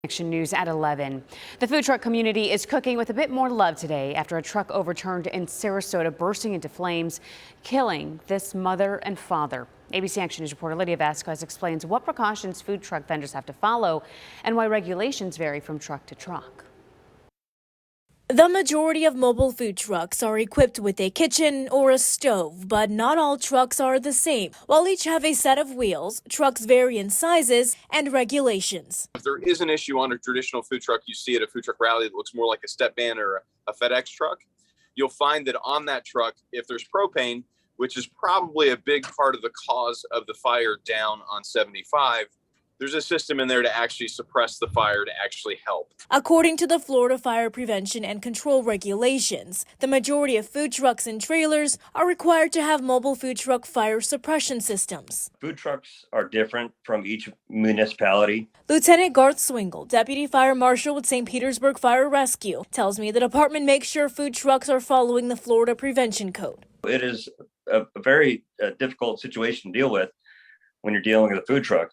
Action News at 11. The food truck community is cooking with a bit more love today after a truck overturned in Sarasota bursting into flames, killing this mother and father. ABC Action News reporter Lydia Vasquez explains what precautions food truck vendors have to follow and why regulations vary from truck to truck. The majority of mobile food trucks are equipped with a kitchen or a stove, but not all trucks are the same. While each have a set of wheels, trucks vary in sizes and regulations. If there is an issue on a traditional food truck you see at a food truck rally that looks more like a step van or a FedEx truck, you'll find that on that truck, if there's propane, which is probably a big part of the cause of the fire down on 75, there's a system in there to actually suppress the fire to actually help. According to the Florida Fire Prevention and Control regulations, the majority of food trucks and trailers are required to have mobile food truck fire suppression systems. Food trucks are different from each municipality. Lieutenant Garth Swingle, Deputy Fire Marshal with St. Petersburg Fire Rescue, tells me the department makes sure food trucks are following the Florida Prevention Code. It is a very difficult situation to deal with when you're dealing with a food truck.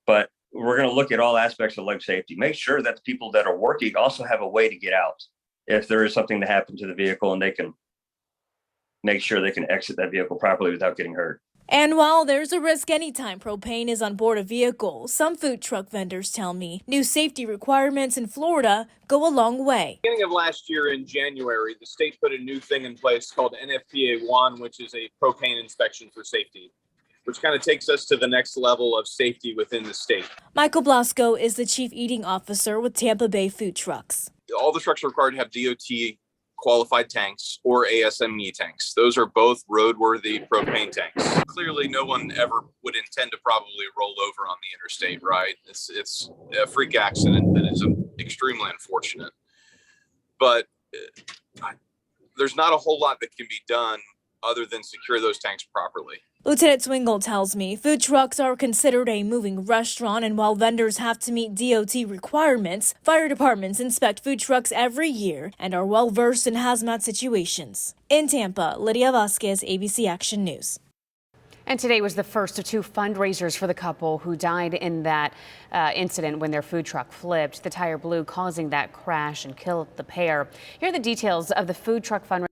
But we're going to look at all aspects of life safety. Make sure that the people that are working also have a way to get out if there is something to happen to the vehicle, and they can make sure they can exit that vehicle properly without getting hurt. And while there's a risk anytime propane is on board a vehicle, some food truck vendors tell me new safety requirements in Florida go a long way. Beginning of last year in January, the state put a new thing in place called NFPA 1, which is a propane inspection for safety, which kind of takes us to the next level of safety within the state. Michael Blasco is the chief eating officer with Tampa Bay Food Trucks. All the trucks are required to have DOT qualified tanks or ASME tanks. Those are both roadworthy propane tanks. Clearly, no one ever would intend to probably roll over on the interstate, right? It's a freak accident that is extremely unfortunate. But there's not a whole lot that can be done other than secure those tanks properly. Lieutenant Swingle tells me food trucks are considered a moving restaurant, and while vendors have to meet DOT requirements, fire departments inspect food trucks every year and are well versed in hazmat situations. In Tampa, Lydia Vasquez, ABC Action News. And today was the first of two fundraisers for the couple who died in that incident when their food truck flipped. The tire blew, causing that crash and killed the pair. Here are the details of the food truck fundraiser.